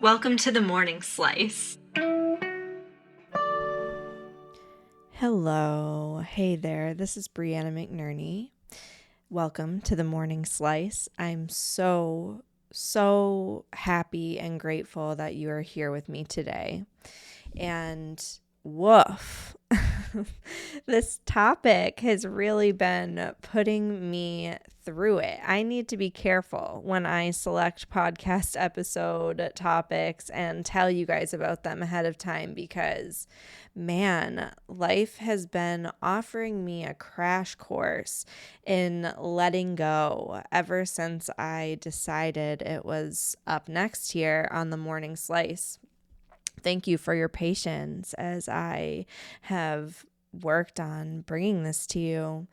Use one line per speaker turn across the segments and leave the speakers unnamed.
Welcome to the Morning Slice.
Hello. Hey there. This is Brianna McNerney. Welcome to the Morning Slice. I'm so happy and grateful that you are here with me today. And woof, this topic has really been putting me through it. I need to be careful when I select podcast episode topics and tell you guys about them ahead of time because, man, life has been offering me a crash course in letting go ever since I decided it was up next here on the Morning Slice. Thank you for your patience as I have worked on bringing this to you,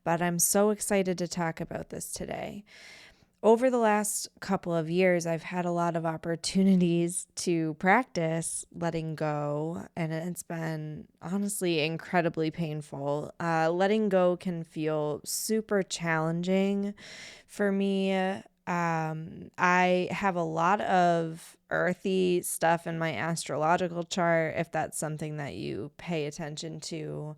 but I'm so excited to talk about this today. Over the last couple of years, I've had a lot of opportunities to practice letting go, and it's been honestly incredibly painful. Letting go can feel super challenging for me. I have a lot of earthy stuff in my astrological chart, if that's something that you pay attention to.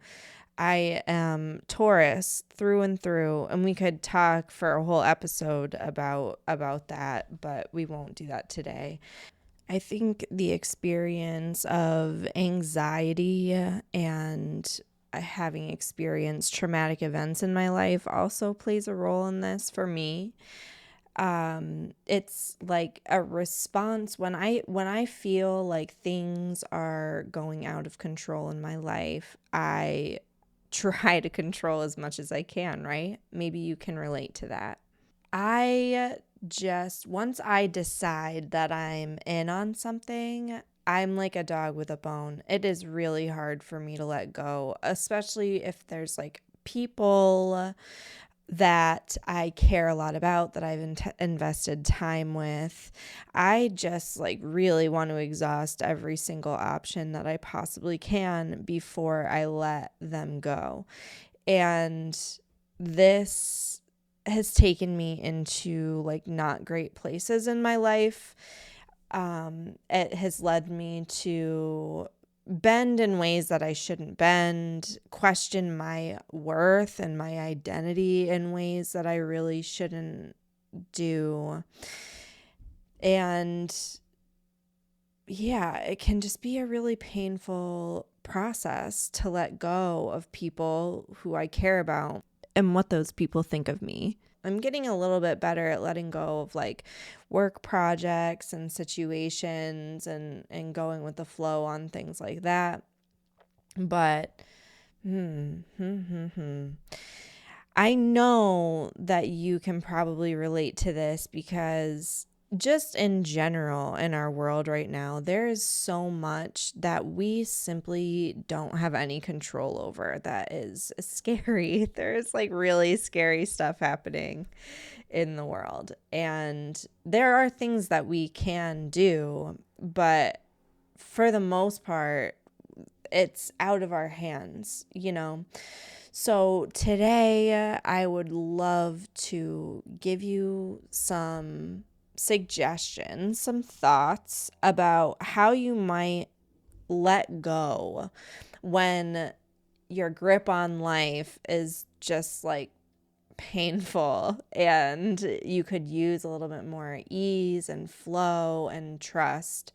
I am Taurus through and through, and we could talk for a whole episode about that, but we won't do that today. I think the experience of anxiety and having experienced traumatic events in my life also plays a role in this for me. It's like a response when I feel like things are going out of control in my life. I try to control as much as I can, right? Maybe you can relate to that. Once I decide that I'm in on something, I'm like a dog with a bone. It is really hard for me to let go, especially if there's like people that I care a lot about, that I've invested time with. I just like really want to exhaust every single option that I possibly can before I let them go. And this has taken me into like not great places in my life. It has led me to bend in ways that I shouldn't bend, question my worth and my identity in ways that I really shouldn't do. And yeah, it can just be a really painful process to let go of people who I care about and what those people think of me. I'm getting a little bit better at letting go of like work projects and situations and going with the flow on things like that. But I know that you can probably relate to this because just in general in our world right now, there is so much that we simply don't have any control over that is scary. There's like really scary stuff happening in the world. And there are things that we can do, but for the most part, it's out of our hands, you know? So today I would love to give you some suggestions, some thoughts about how you might let go when your grip on life is just like painful and you could use a little bit more ease and flow and trust.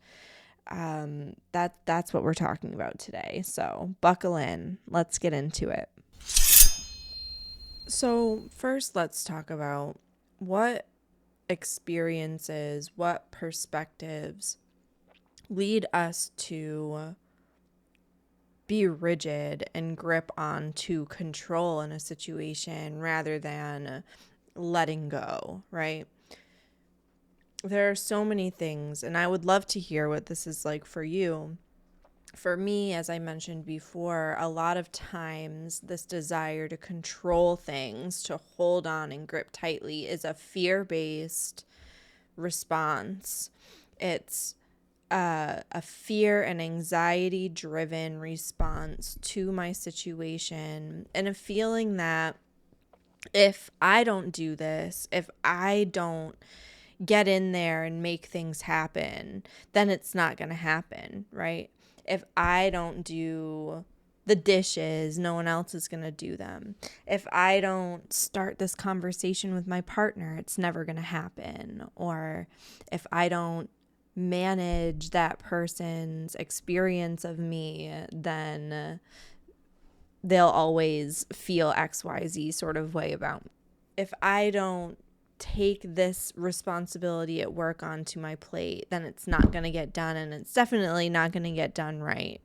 That's what we're talking about today. So buckle in. Let's get into it. So first, let's talk about what experiences, what perspectives lead us to be rigid and grip on to control in a situation rather than letting go, right? There are so many things, and I would love to hear what this is like for you. For me, as I mentioned before, a lot of times this desire to control things, to hold on and grip tightly, is a fear-based response. It's a fear and anxiety driven response to my situation, and a feeling that if I don't do this, if I don't get in there and make things happen, then it's not going to happen, right? If I don't do the dishes, no one else is going to do them. If I don't start this conversation with my partner, it's never going to happen. Or if I don't manage that person's experience of me, then they'll always feel XYZ sort of way about me. If I don't take this responsibility at work onto my plate, then it's not going to get done, and it's definitely not going to get done right?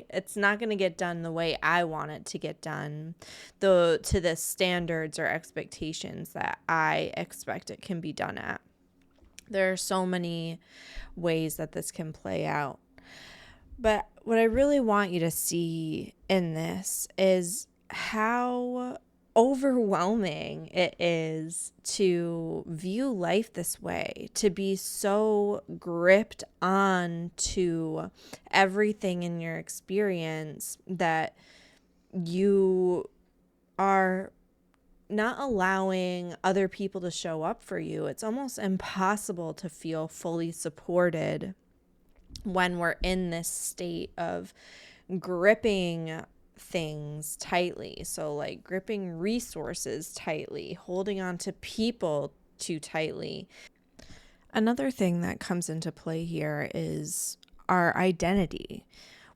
It's not going to get done the way I want it to get done, though, to the standards or expectations that I expect it can be done at. There are so many ways that this can play out. But what I really want you to see in this is how overwhelming it is to view life this way, to be so gripped on to everything in your experience that you are not allowing other people to show up for you. It's almost impossible to feel fully supported when we're in this state of gripping things tightly. So like gripping resources tightly, holding on to people too tightly. Another thing that comes into play here is our identity.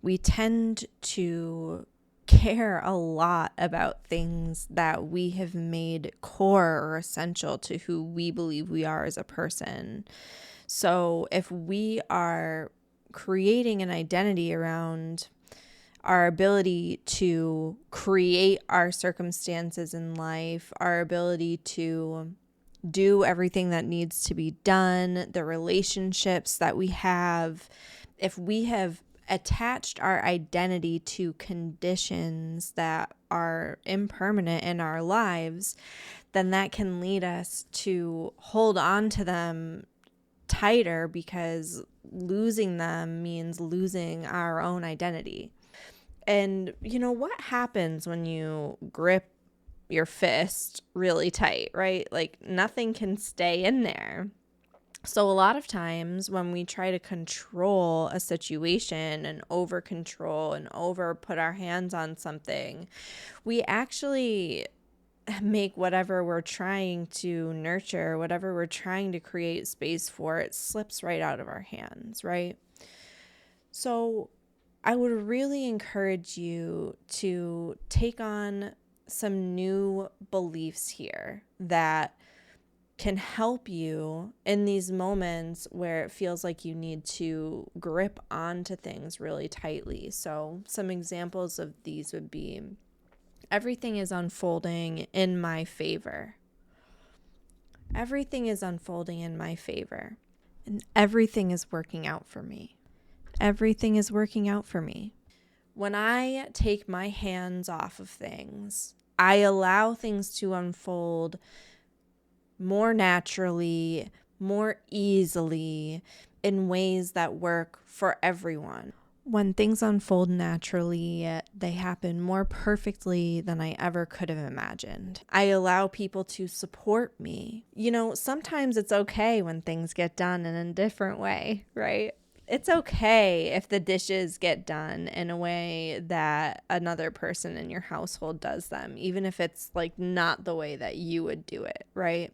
We tend to care a lot about things that we have made core or essential to who we believe we are as a person. So if we are creating an identity around our ability to create our circumstances in life, our ability to do everything that needs to be done, the relationships that we have, if we have attached our identity to conditions that are impermanent in our lives, then that can lead us to hold on to them tighter, because losing them means losing our own identity. And what happens when you grip your fist really tight, right? Like nothing can stay in there. So a lot of times when we try to control a situation and over control and over put our hands on something, we actually make whatever we're trying to nurture, whatever we're trying to create space for, it slips right out of our hands, right? So I would really encourage you to take on some new beliefs here that can help you in these moments where it feels like you need to grip onto things really tightly. So some examples of these would be: everything is unfolding in my favor. Everything is unfolding in my favor. And everything is working out for me. Everything is working out for me. When I take my hands off of things, I allow things to unfold more naturally, more easily, in ways that work for everyone. When things unfold naturally, they happen more perfectly than I ever could have imagined. I allow people to support me. Sometimes it's okay when things get done in a different way, right? It's okay if the dishes get done in a way that another person in your household does them, even if it's like not the way that you would do it, right?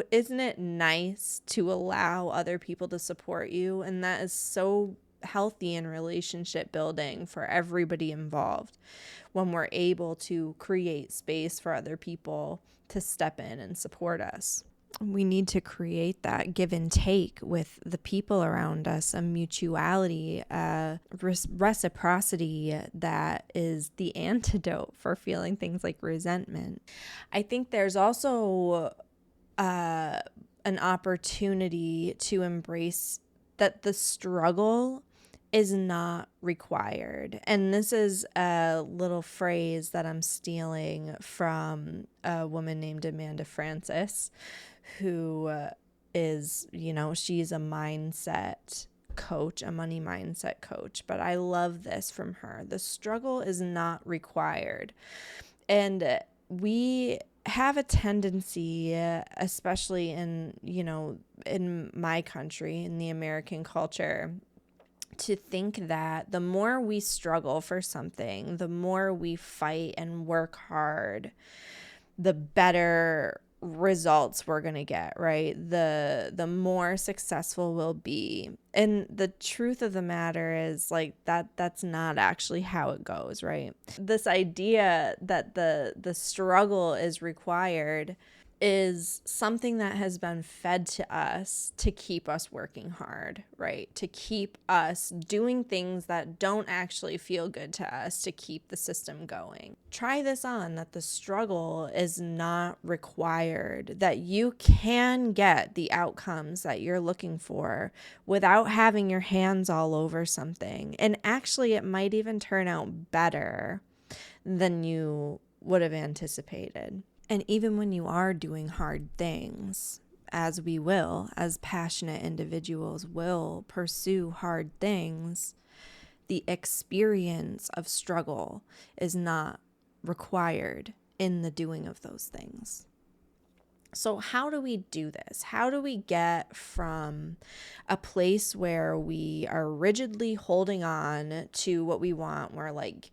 Isn't it nice to allow other people to support you? And that is so healthy in relationship building for everybody involved, when we're able to create space for other people to step in and support us. We need to create that give and take with the people around us, a mutuality, a reciprocity that is the antidote for feeling things like resentment. I think there's also an opportunity to embrace that the struggle is not required. And this is a little phrase that I'm stealing from a woman named Amanda Francis, who is, she's a mindset coach, a money mindset coach. But I love this from her. The struggle is not required. And we have a tendency, especially in my country, in the American culture, to think that the more we struggle for something, the more we fight and work hard, the better results we're going to get, right? The more successful we'll be. And the truth of the matter is like that's not actually how it goes, right? This idea that the struggle is required is something that has been fed to us to keep us working hard, right? To keep us doing things that don't actually feel good to us, to keep the system going. Try this on, that the struggle is not required, that you can get the outcomes that you're looking for without having your hands all over something. And actually, it might even turn out better than you would have anticipated. And even when you are doing hard things, as we will, as passionate individuals will pursue hard things, the experience of struggle is not required in the doing of those things. So how do we do this? How do we get from a place where we are rigidly holding on to what we want, we're like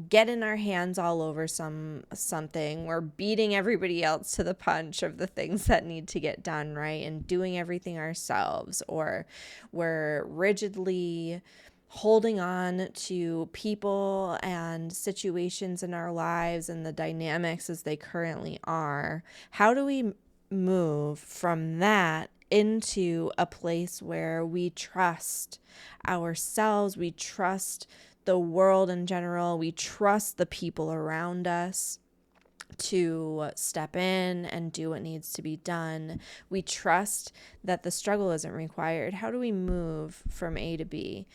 getting our hands all over something, we're beating everybody else to the punch of the things that need to get done, right? And doing everything ourselves, or we're rigidly holding on to people and situations in our lives and the dynamics as they currently are. How do we move from that into a place where we trust ourselves, we trust the world in general, we trust the people around us to step in and do what needs to be done. We trust that the struggle isn't required. How do we move from A to B?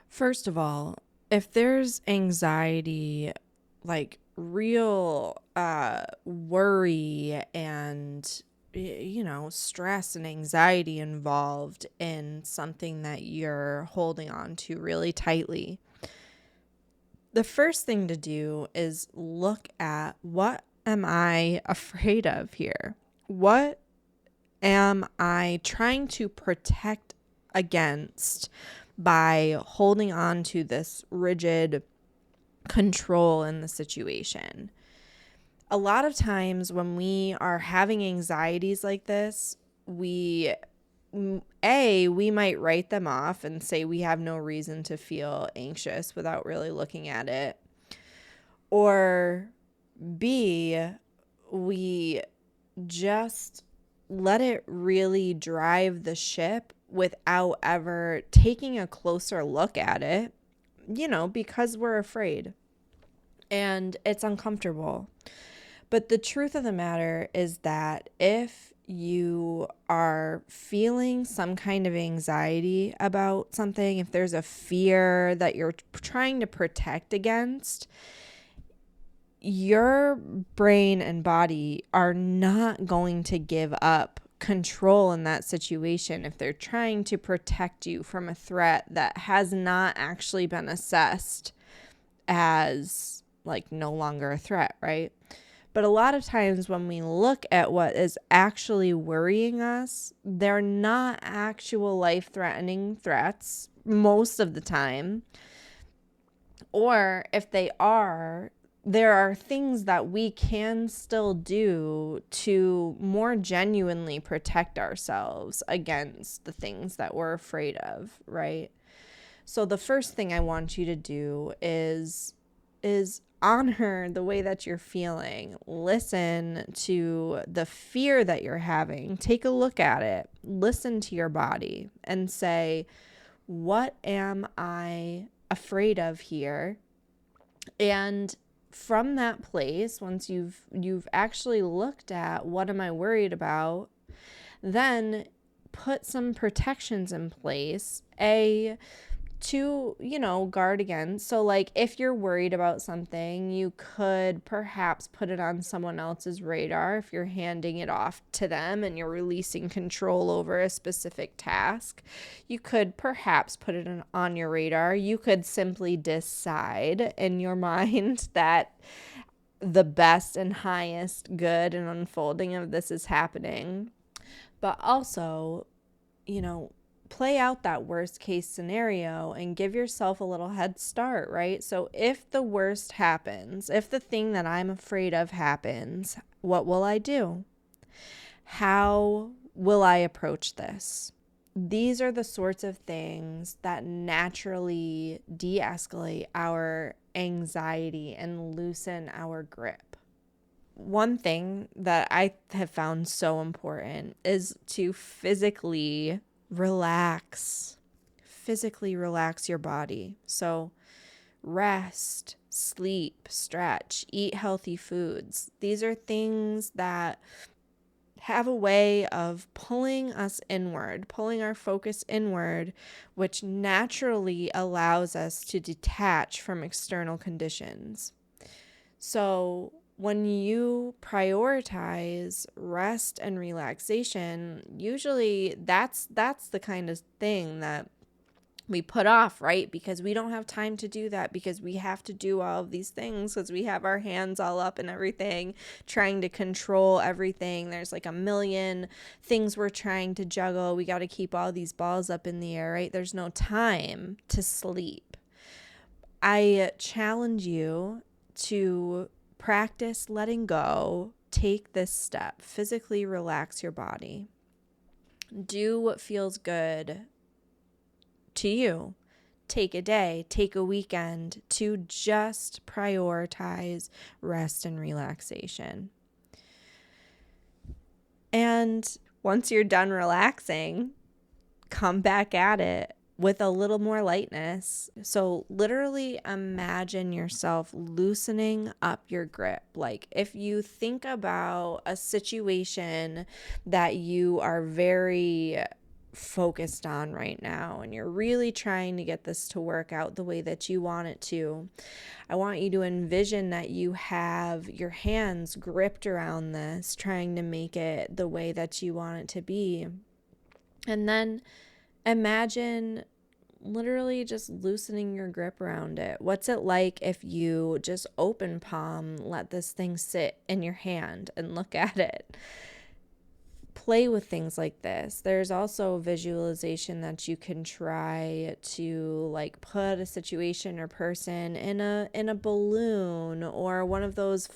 First of all, if there's anxiety, like real worry and stress and anxiety involved in something that you're holding on to really tightly, the first thing to do is look at, what am I afraid of here? What am I trying to protect against by holding on to this rigid control in the situation? A lot of times when we are having anxieties like this, we might write them off and say we have no reason to feel anxious without really looking at it. Or B, we just let it really drive the ship without ever taking a closer look at it, because we're afraid and it's uncomfortable. But the truth of the matter is that if you are feeling some kind of anxiety about something, if there's a fear that you're trying to protect against, your brain and body are not going to give up control in that situation if they're trying to protect you from a threat that has not actually been assessed as like no longer a threat, right? But a lot of times when we look at what is actually worrying us, they're not actual life-threatening threats most of the time. Or if they are, there are things that we can still do to more genuinely protect ourselves against the things that we're afraid of, right? So the first thing I want you to do is honor the way that you're feeling. Listen to the fear that you're having. Take a look at it. Listen to your body and say, what am I afraid of here? And from that place, once you've actually looked at what am I worried about, then put some protections in place, to, guard against. So like if you're worried about something, you could perhaps put it on someone else's radar. If you're handing it off to them and you're releasing control over a specific task, you could perhaps put it on your radar. You could simply decide in your mind that the best and highest good and unfolding of this is happening. But also, play out that worst case scenario and give yourself a little head start, right? So if the worst happens, if the thing that I'm afraid of happens, what will I do? How will I approach this? These are the sorts of things that naturally de-escalate our anxiety and loosen our grip. One thing that I have found so important is to physically relax your body. So rest, sleep, stretch, eat healthy foods. These are things that have a way of pulling us inward, pulling our focus inward, which naturally allows us to detach from external conditions. So when you prioritize rest and relaxation, usually that's the kind of thing that we put off, right? Because we don't have time to do that, because we have to do all of these things, because we have our hands all up and everything, trying to control everything. There's like a million things we're trying to juggle. We got to keep all these balls up in the air, right? There's no time to sleep. I challenge you to practice letting go. Take this step. Physically relax your body. Do what feels good to you. Take a day, take a weekend to just prioritize rest and relaxation. And once you're done relaxing, come back at it with a little more lightness. So literally imagine yourself loosening up your grip. Like if you think about a situation that you are very focused on right now and you're really trying to get this to work out the way that you want it to, I want you to envision that you have your hands gripped around this, trying to make it the way that you want it to be. And then imagine literally just loosening your grip around it. What's it like if you just open palm, let this thing sit in your hand and look at it? Play with things like this. There's also visualization that you can try to like put a situation or person in a balloon or one of those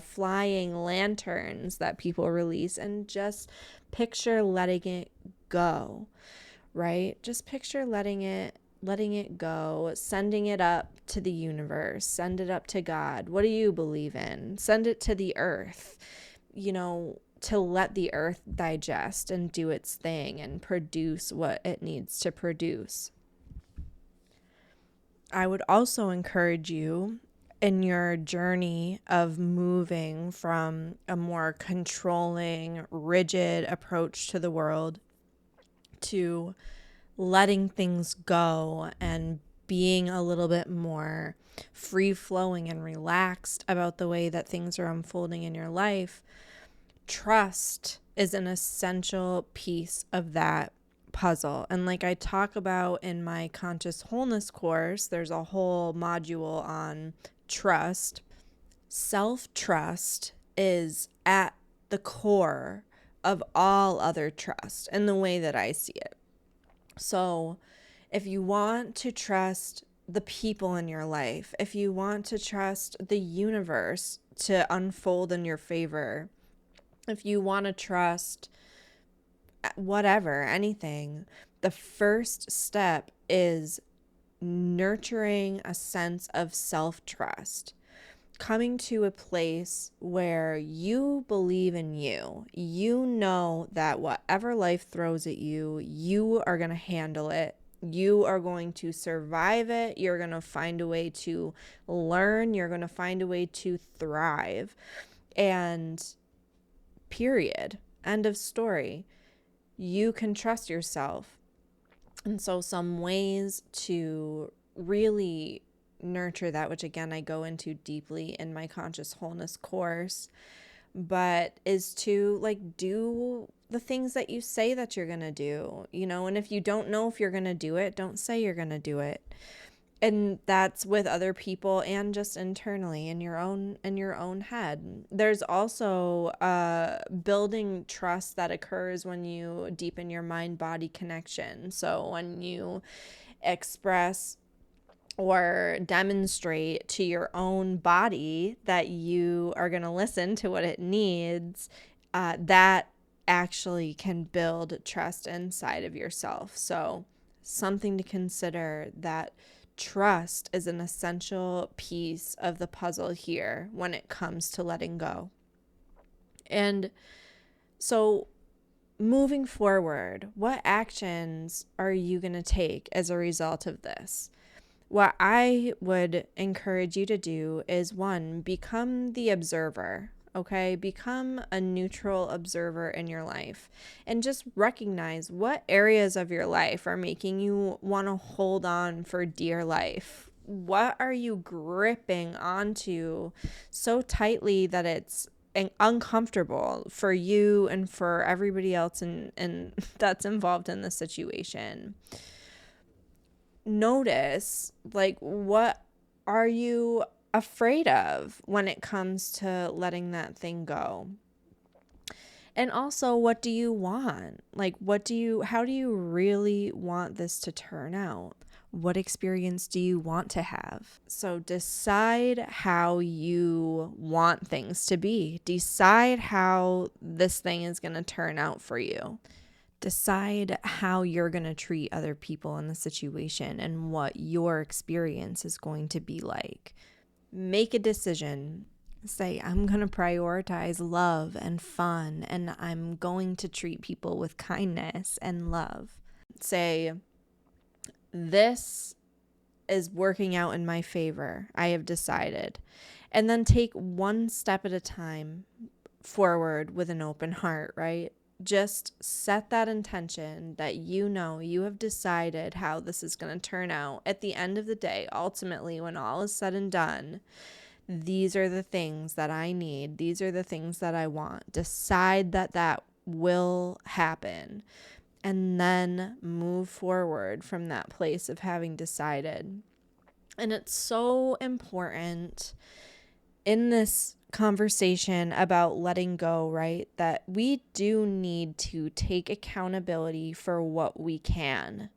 flying lanterns that people release, and just picture letting it go, right? Just picture letting it go, sending it up to the universe, send it up to God. What do you believe in? Send it to the earth, to let the earth digest and do its thing and produce what it needs to produce. I would also encourage you in your journey of moving from a more controlling, rigid approach to the world to letting things go and being a little bit more free-flowing and relaxed about the way that things are unfolding in your life. Trust is an essential piece of that puzzle. And like I talk about in my conscious wholeness course, there's a whole module on trust. Self-trust is at the core of all other trust in the way that I see it. So if you want to trust the people in your life, if you want to trust the universe to unfold in your favor, if you want to trust whatever, anything, the first step is nurturing a sense of self-trust. Coming to a place where you believe in you. You know that whatever life throws at you, you are going to handle it. You are going to survive it. You're going to find a way to learn. You're going to find a way to thrive. And period. End of story. You can trust yourself. And so some ways to really nurture that, which again I go into deeply in my conscious wholeness course, but is to like do the things that you say that you're going to do, and if you don't know if you're going to do it, don't say you're going to do it. And that's with other people and just internally in your own head. There's also building trust that occurs when you deepen your mind body connection. So when you express or demonstrate to your own body that you are going to listen to what it needs, that actually can build trust inside of yourself. So something to consider, that trust is an essential piece of the puzzle here when it comes to letting go. And so moving forward, what actions are you going to take as a result of this? What I would encourage you to do is, one, become the observer, okay? Become a neutral observer in your life and just recognize what areas of your life are making you want to hold on for dear life. What are you gripping onto so tightly that it's uncomfortable for you and for everybody else and that's involved in the situation? Notice, like, what are you afraid of when it comes to letting that thing go? And also, what do you want? Like, how do you really want this to turn out? What experience do you want to have? So decide how you want things to be. Decide how this thing is going to turn out for you. Decide how you're going to treat other people in the situation and what your experience is going to be like. Make a decision. Say, I'm going to prioritize love and fun, and I'm going to treat people with kindness and love. Say, this is working out in my favor. I have decided. And then take one step at a time forward with an open heart, right? Just set that intention that you know you have decided how this is going to turn out. At the end of the day, ultimately, when all is said and done, these are the things that I need. These are the things that I want. Decide that will happen. And then move forward from that place of having decided. And it's so important in this conversation about letting go, right? That we do need to take accountability for what we can.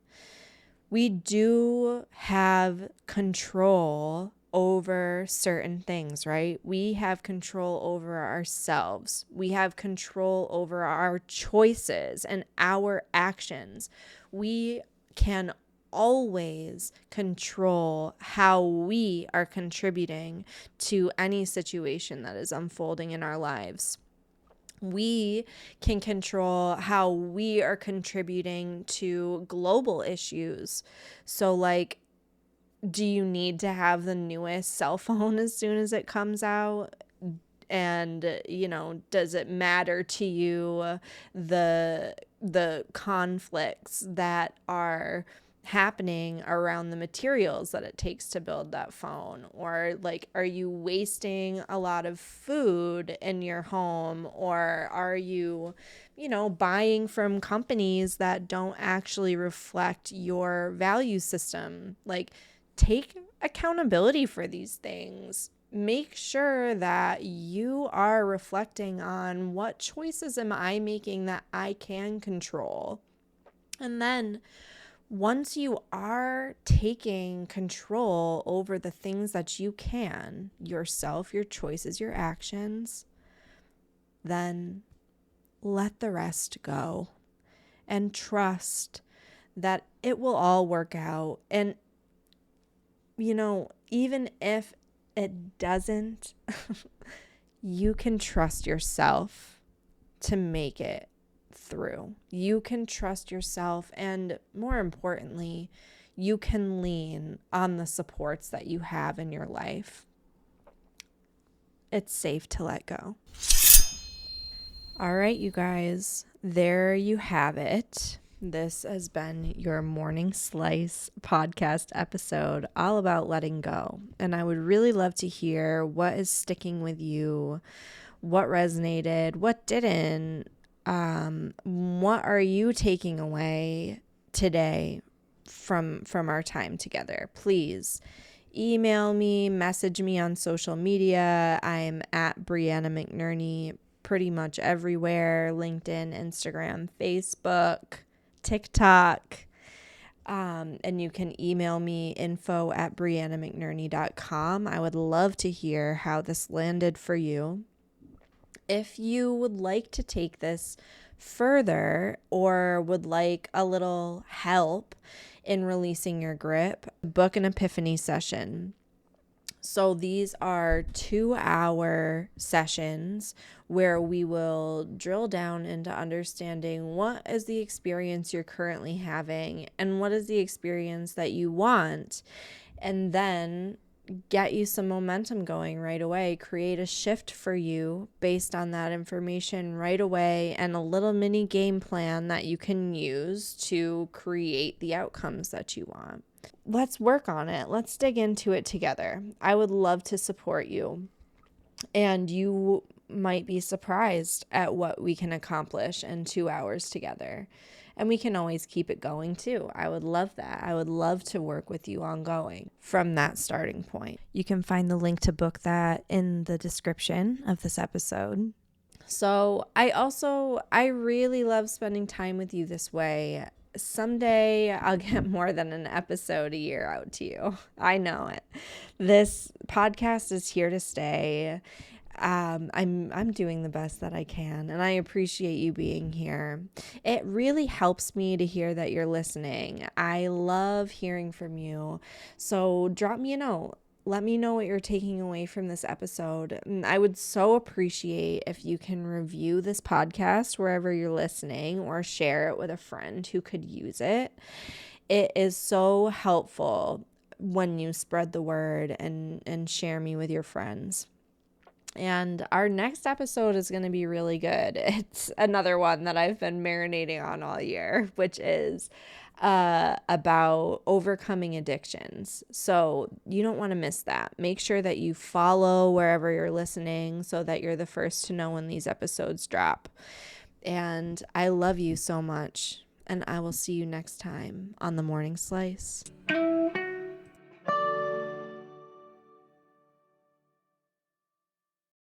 We do have control over certain things, right? We have control over ourselves. We have control over our choices and our actions. We can always control how we are contributing to any situation that is unfolding in our lives. We can control how we are contributing to global issues. So, like, do you need to have the newest cell phone as soon as it comes out? And, does it matter to you the conflicts that are happening around the materials that it takes to build that phone? Or, like, are you wasting a lot of food in your home? Or are you, buying from companies that don't actually reflect your value system? Like, take accountability for these things. Make sure that you are reflecting on what choices am I making that I can control. And then once you are taking control over the things that you can, yourself, your choices, your actions, then let the rest go and trust that it will all work out. And, even if it doesn't, you can trust yourself to make it through. You can trust yourself, and more importantly, you can lean on the supports that you have in your life. It's safe to let go. All right, you guys, there you have it. This has been your Morning Slice podcast episode all about letting go. And I would really love to hear what is sticking with you, what resonated, what didn't. What are you taking away today from our time together. Please email me, message me on social media. I'm at Brianna McNerney pretty much everywhere: LinkedIn, Instagram, Facebook, TikTok. And you can email me info@briannamcnerney.com. I would love to hear how this landed for you. If you would like to take this further or would like a little help in releasing your grip, book an epiphany session. So these are 2-hour sessions where we will drill down into understanding what is the experience you're currently having and what is the experience that you want, and then get you some momentum going right away, create a shift for you based on that information right away, and a little mini game plan that you can use to create the outcomes that you want. Let's work on it. Let's dig into it together. I would love to support you, and you might be surprised at what we can accomplish in 2 hours together. And we can always keep it going too. I would love that. I would love to work with you ongoing from that starting point. You can find the link to book that in the description of this episode. So I really love spending time with you this way. Someday I'll get more than an episode a year out to you. I know it. This podcast is here to stay. I'm doing the best that I can, and I appreciate you being here. It really helps me to hear that you're listening. I love hearing from you. So drop me a note. Let me know what you're taking away from this episode. I would so appreciate if you can review this podcast wherever you're listening, or share it with a friend who could use it. It is so helpful when you spread the word and share me with your friends. And our next episode is going to be really good. It's another one that I've been marinating on all year, which is about overcoming addictions. So you don't want to miss that. Make sure that you follow wherever you're listening so that you're the first to know when these episodes drop. And I love you so much. And I will see you next time on the Morning Slice.